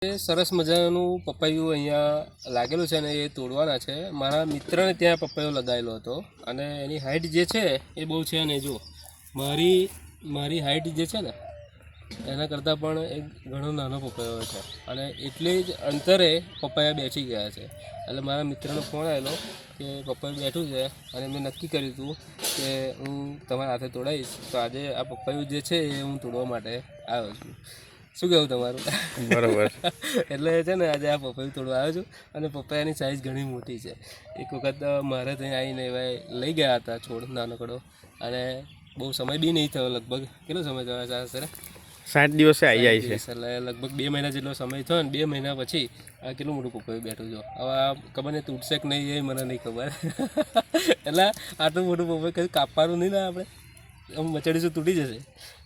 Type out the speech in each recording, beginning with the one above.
સરસ મજાનું પપૈયું અહીંયા લાગેલું છે અને એ તોડવાના છે. મારા મિત્રને ત્યાં પપૈયો લગાવેલો હતો અને એની હાઇટ જે છે એ બહુ છે ને. જો મારી હાઇટ જે છે ને એના કરતાં પણ એક ઘણો નાનો પપૈયો છે અને એટલે જ અંતરે પપૈયા બેસી ગયા છે. એટલે મારા મિત્રનો ફોન આવેલો કે પપૈયું બેઠું છે અને મેં નક્કી કર્યું હતું કે હું તમારા હાથે તોડાવીશ. તો આજે આ પપૈયું જે છે એ હું તોડવા માટે આવ્યો છું. શું કહેવું તમારું? બરાબર. એટલે છે ને આજે આ પપૈયું તોડવા આવ્યો છું અને પપૈયાની સાઇઝ ઘણી મોટી છે. એક વખત મારે ત્યાં આવીને એવા લઈ ગયા હતા છોડ નાનકડો અને બહુ સમય બી નહીં થયો. લગભગ કેટલો સમય થયો સર? 60 દિવસે આવી જાય છે. એટલે લગભગ 2 મહિના જેટલો સમય થયો ને 2 મહિના પછી આ કેટલું મોટું પપૈયું બેઠું છો. હવે આ ખબર નહીં તૂટશે કે નહીં એ મને નહીં ખબર. એટલે આટલું મોટું પપૈયું કઈ કાપવાનું નહીં ને આપણે આમ મચડીશું તૂટી જશે.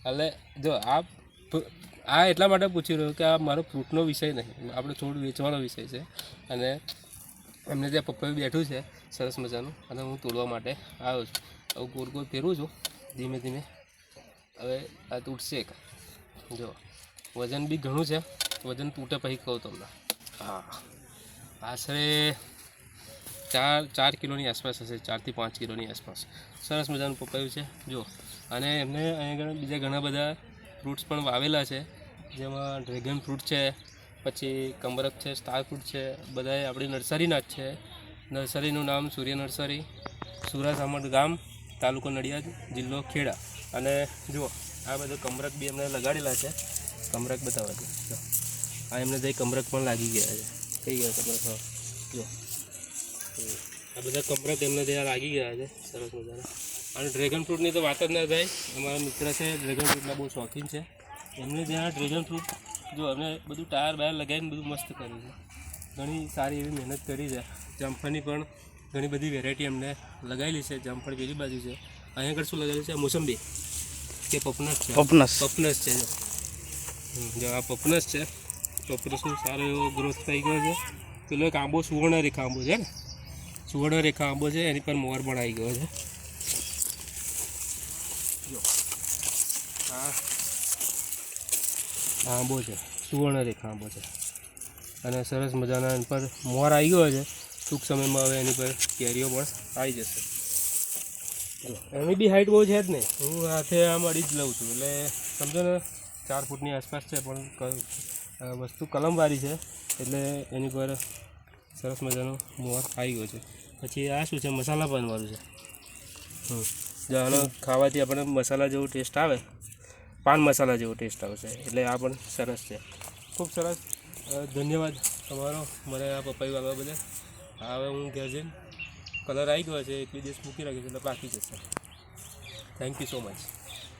એટલે જો આ એટલા માટે પૂછી રહ્યો કે આ મારો ફ્રૂટનો વિષય નહીં, આપણે છોડ વેચવાનો વિષય છે. અને એમને ત્યાં પપૈયું બેઠું છે સરસ મજાનું અને હું તોડવા માટે આવ્યો છું. હવે ગોળ ગોળ ફેરવું છું ધીમે ધીમે. હવે આ તૂટશે. જો વજન બી ઘણું છે, વજન તૂટે પછી કહું તમને. હા, આશરે 4 કિલોની આસપાસ હશે, 4 થી 5 કિલોની આસપાસ. સરસ મજાનું પપૈયું છે જો. અને એમને અહીંયા બીજા ઘણા બધા ફ્રૂટ્સ પણ વાવેલા છે, જેમાં ડ્રેગન ફ્રૂટ છે, પછી કમરક છે, સ્ટાર ફ્રૂટ છે. બધા આપણી નર્સરીના જ છે. નર્સરીનું નામ સૂર્ય નર્સરી, સુરાસામઠ ગામ, તાલુકો નડિયાદ, જિલ્લો ખેડા. અને જુઓ આ બધું કમરક બી એમને લગાડેલા છે. કમરક બતાવે છે જો. આ એમને જઈ કમરક પણ લાગી ગયા છે. કઈ ગયા કમરક? હા જો આ બધા કમરક એમને ત્યાં લાગી ગયા છે સરસ મજાના. અને ડ્રેગન ફ્રૂટની તો વાત જ ના થાય. અમારા મિત્ર છે ડ્રેગન ફ્રૂટના બહુ શોખીન છે. એમને ત્યાં ડ્રેગન ફ્રૂટ જો એમને બધું ટાયર બાયર લગાવીને બધું મસ્ત કર્યું છે. ઘણી સારી એવી મહેનત કરી છે. જામફળની પણ ઘણી બધી વેરાયટી એમને લગાવેલી છે. જામફળ પેલી બાજુ છે. અહીંયા આગળ શું લગાવેલું છે? મોસંબી કે પપનસ છે? પપનસ છે જો આ પપનસ છે. પપનસનો સારો એવો ગ્રોથ થઈ ગયો છે. પેલો એક આંબો સુવર્ણરેખા આંબો છે ને, સુવર્ણરેખા આંબો છે, એની પર મોર પણ આવી ગયો છે જો. આ આંબો છે, સુવર્ણરેખા આંબો છે અને સરસ મજાના એની પર મોર આવી ગયો છે. ટૂંક સમયમાં હવે એની પર કેરીઓ પણ આવી જશે. એની બી હાઇટ બહુ છે જ નહીં. હું હાથે આમ અડી જ લઉં છું એટલે સમજો ને 4 ફૂટની આસપાસ છે. પણ વસ્તુ કલમવાળી છે એટલે એની પર સરસ મજાનો મોર આવી ગયો છે. પછી આ શું છે? મસાલા પાનવાળું છે. જો આનો ખાવાથી આપણે મસાલા જેવો ટેસ્ટ આવે, પાન મસાલા જેવો ટેસ્ટ આવશે. એટલે આ પણ સરસ છે. ખૂબ સરસ. ધન્યવાદ તમારો મને આ પપૈયું આવવા બદલ. હવે હું ઘેર જઈને કલર આવી ગયો છે, 1-2 દિવસ મૂકી રાખીશ એટલે પાકી જશે. Thank you so much.